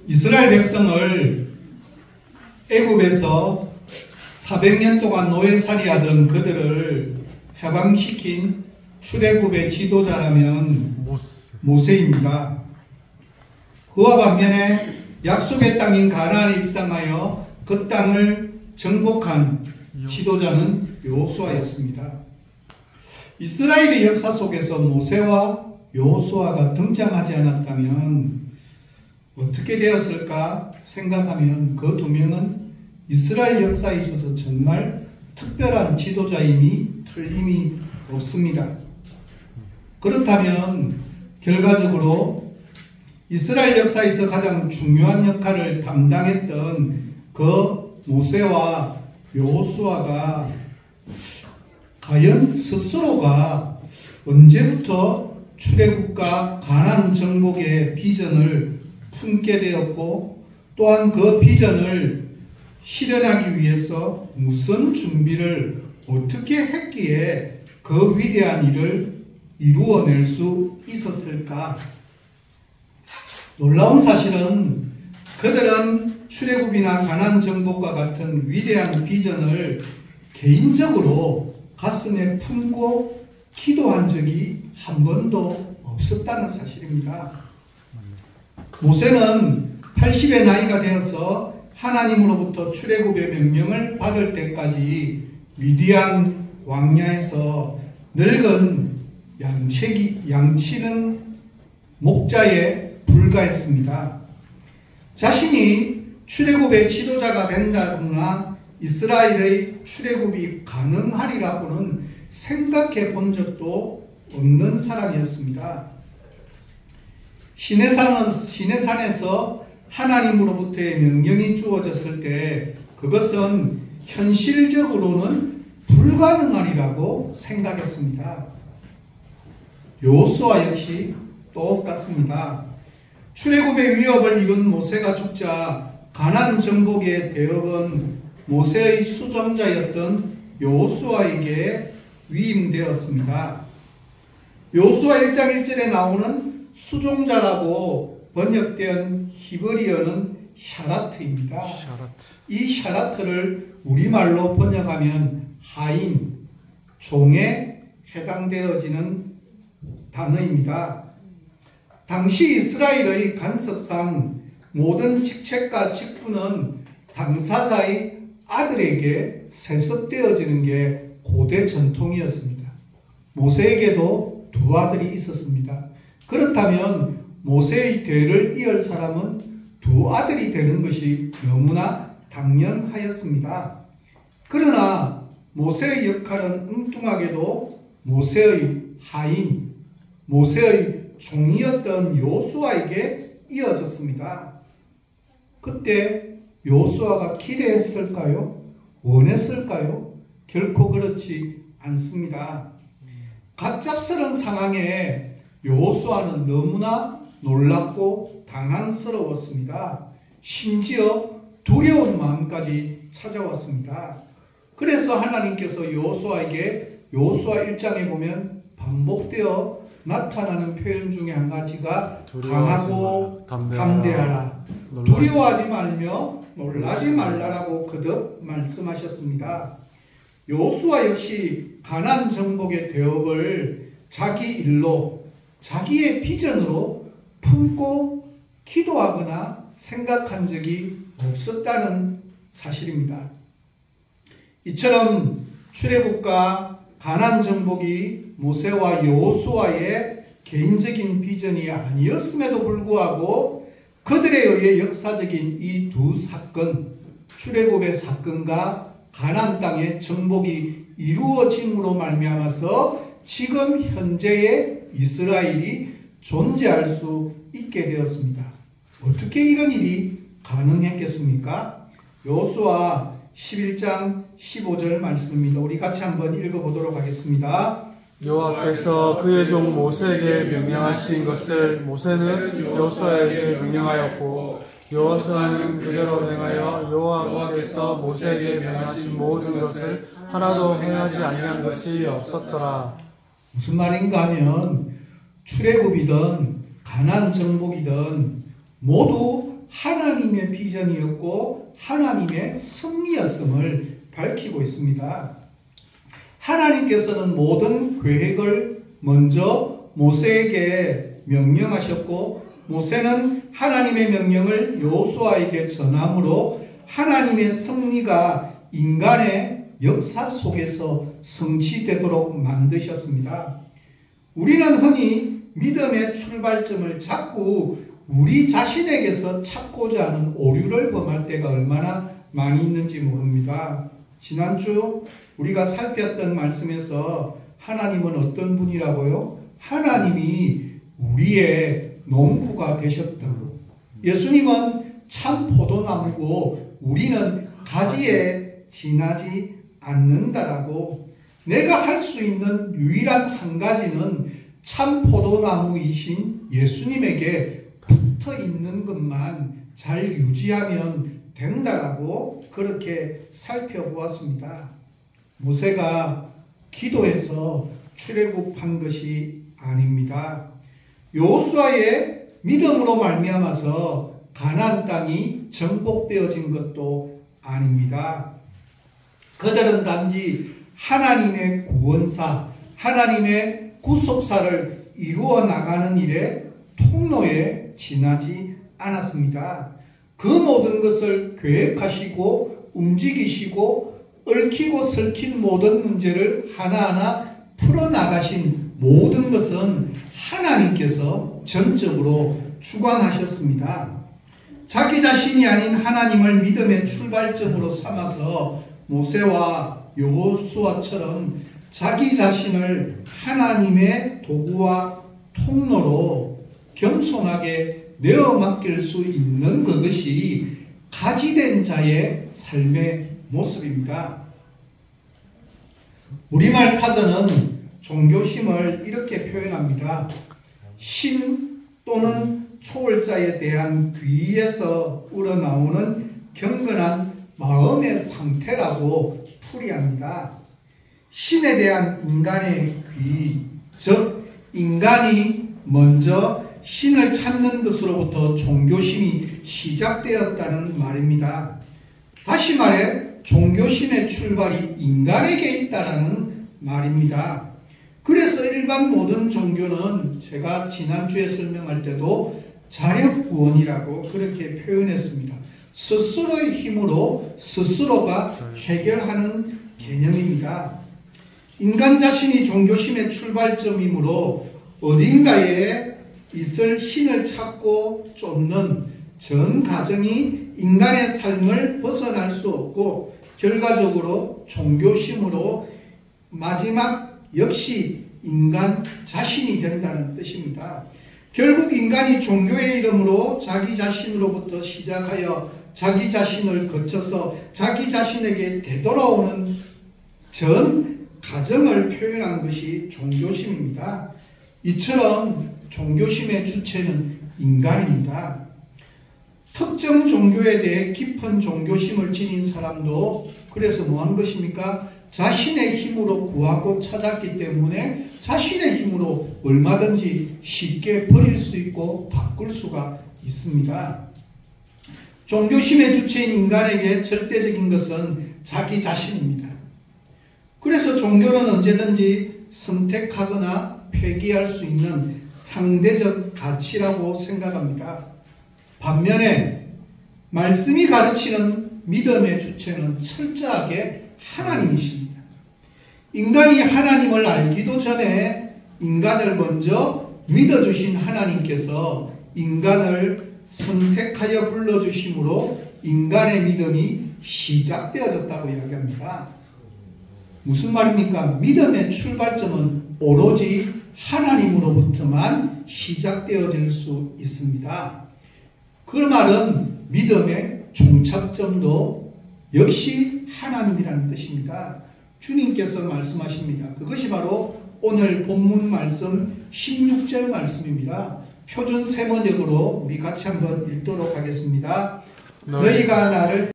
이스라엘 백성을 애굽에서 400년 동안 노예살이하던 그들을 해방시킨 출애굽의 지도자라면 모세입니다. 그와 반면에 약속의 땅인 가나안에 입성하여 그 땅을 정복한 지도자는 여호수아였습니다. 이스라엘의 역사 속에서 모세와 여호수아가 등장하지 않았다면 어떻게 되었을까 생각하면 그 두 명은 이스라엘 역사에 있어서 정말 특별한 지도자임이 틀림이 없습니다. 그렇다면 결과적으로 이스라엘 역사에서 가장 중요한 역할을 담당했던 그 모세와 여호수아가 과연 스스로가 언제부터 출애굽과 가나안 정복의 비전을 품게 되었고 또한 그 비전을 실현하기 위해서 무슨 준비를 어떻게 했기에 그 위대한 일을 이루어낼 수 있었을까? 놀라운 사실은 그들은 출애굽이나 가나안 정복과 같은 위대한 비전을 개인적으로 가슴에 품고 기도한 적이 한 번도 없었다는 사실입니다. 모세는 80의 나이가 되어서 하나님으로부터 출애굽의 명령을 받을 때까지 미디안 광야에서 늙은 양치는 목자에 불과했습니다. 자신이 출애굽의 지도자가 된다거나 이스라엘의 출애굽이 가능하리라고는 생각해 본 적도 없는 사람이었습니다. 시내산에서 하나님으로부터의 명령이 주어졌을 때 그것은 현실적으로는 불가능하리라고 생각했습니다. 여호수아 역시 똑같습니다. 출애굽의 위협을 이룬 모세가 죽자 가나안 정복의 대업은 모세의 수종자였던 여호수아에게 위임되었습니다. 여호수아 1장 1절에 나오는 수종자라고 번역된 히브리어는 샤라트입니다. 이 샤라트를 우리말로 번역하면 하인, 종에 해당되어지는 단어입니다. 당시 이스라엘의 간섭상 모든 직책과 직분은 당사자의 아들에게 세습되어지는 게 고대 전통이었습니다. 모세에게도 두 아들이 있었습니다. 그렇다면 모세의 대를 이을 사람은 두 아들이 되는 것이 너무나 당연하였습니다. 그러나 모세의 역할은 엉뚱하게도 모세의 하인, 모세의 종이었던 여호수아에게 이어졌습니다. 그때 여호수아가 기대했을까요? 원했을까요? 결코 그렇지 않습니다. 갑작스런 상황에 여호수아는 너무나 놀랍고 당황스러웠습니다. 심지어 두려운 마음까지 찾아왔습니다. 그래서 하나님께서 여호수아에게 여호수아 1장에 보면 반복되어 나타나는 표현 중에 한 가지가 강하고 담대하라. 두려워하지 말며 놀라지 말라라고 거듭 말씀하셨습니다. 여호수아 역시 가나안 정복의 대업을 자기 일로 자기의 비전으로 품고 기도하거나 생각한 적이 없었다는 사실입니다. 이처럼 출애굽과 가나안 정복이 모세와 여호수아의 개인적인 비전이 아니었음에도 불구하고 그들에 의해 역사적인 이 두 사건, 출애굽의 사건과 가나안 땅의 정복이 이루어짐으로 말미암아서 지금 현재의 이스라엘이 존재할 수 있게 되었습니다. 어떻게 이런 일이 가능했겠습니까? 여호수아 11장 15절 말씀입니다. 우리 같이 한번 읽어보도록 하겠습니다. 여호와께서 그의 종 모세에게 명령하신 것을 모세는 여호수아에게 명령하였고 여호수아는 그대로 행하여 여호와께서 모세에게 명하신 모든 것을 하나도 행하지 아니한 것이 없었더라. 무슨 말인가 하면 출애굽이든 가나안 정복이든 모두 하나님의 비전이었고 하나님의 승리였음을 밝히고 있습니다. 하나님께서는 모든 계획을 먼저 모세에게 명령하셨고 모세는 하나님의 명령을 여호수아에게 전함으로 하나님의 승리가 인간의 역사 속에서 성취되도록 만드셨습니다. 우리는 흔히 믿음의 출발점을 자꾸 우리 자신에게서 찾고자 하는 오류를 범할 때가 얼마나 많이 있는지 모릅니다. 지난주 우리가 살폈던 말씀에서 하나님은 어떤 분이라고요? 하나님이 우리의 농부가 되셨다고. 예수님은 참 포도나무고 우리는 가지에 지나지 않는다라고. 내가 할 수 있는 유일한 한 가지는 참 포도나무이신 예수님에게 붙어 있는 것만 잘 유지하면 된다라고 그렇게 살펴보았습니다. 모세가 기도해서 출애굽한 것이 아닙니다. 여호수아의 믿음으로 말미암아서 가나안 땅이 정복되어진 것도 아닙니다. 그들은 단지 하나님의 구원사, 하나님의 구속사를 이루어 나가는 일에 통로에 지나지 않았습니다. 그 모든 것을 계획하시고 움직이시고 얽히고 설킨 모든 문제를 하나하나 풀어나가신 모든 것은 하나님께서 전적으로 주관하셨습니다. 자기 자신이 아닌 하나님을 믿음의 출발점으로 삼아서 모세와 여호수아처럼 자기 자신을 하나님의 도구와 통로로 겸손하게 내어 맡길 수 있는 그것이 가지된 자의 삶의 모습입니다. 우리말 사전은 종교심을 이렇게 표현합니다. 신 또는 초월자에 대한 귀에서 우러나오는 경건한 마음의 상태라고 풀이합니다. 신에 대한 인간의 귀, 즉 인간이 먼저 신을 찾는 것으로부터 종교심이 시작되었다는 말입니다. 다시 말해 종교심의 출발이 인간에게 있다는 말입니다. 그래서 일반 모든 종교는 제가 지난주에 설명할 때도 자력구원이라고 그렇게 표현했습니다. 스스로의 힘으로 스스로가 해결하는 개념입니다. 인간 자신이 종교심의 출발점이므로 어딘가에 있을 신을 찾고 쫓는 전 가정이 인간의 삶을 벗어날 수 없고 결과적으로 종교심으로 마지막 역시 인간 자신이 된다는 뜻입니다. 결국 인간이 종교의 이름으로 자기 자신으로부터 시작하여 자기 자신을 거쳐서 자기 자신에게 되돌아오는 전 가정을 표현한 것이 종교심입니다. 이처럼 종교심의 주체는 인간입니다. 특정 종교에 대해 깊은 종교심을 지닌 사람도 그래서 뭐한 것입니까? 자신의 힘으로 구하고 찾았기 때문에 자신의 힘으로 얼마든지 쉽게 버릴 수 있고 바꿀 수가 있습니다. 종교심의 주체인 인간에게 절대적인 것은 자기 자신입니다. 그래서 종교는 언제든지 선택하거나 폐기할 수 있는 상대적 가치라고 생각합니다. 반면에 말씀이 가르치는 믿음의 주체는 철저하게 하나님이십니다. 인간이 하나님을 알기도 전에 인간을 먼저 믿어주신 하나님께서 인간을 선택하여 불러주심으로 인간의 믿음이 시작되어졌다고 이야기합니다. 무슨 말입니까? 믿음의 출발점은 오로지 하나님으로부터만 시작되어질 수 있습니다. 그 말은 믿음의 종착점도 역시 하나님이라는 뜻입니다. 주님께서 말씀하십니다. 그것이 바로 오늘 본문 말씀 16절 말씀입니다. 표준 세번역으로 우리 같이 한번 읽도록 하겠습니다. 너희가 나를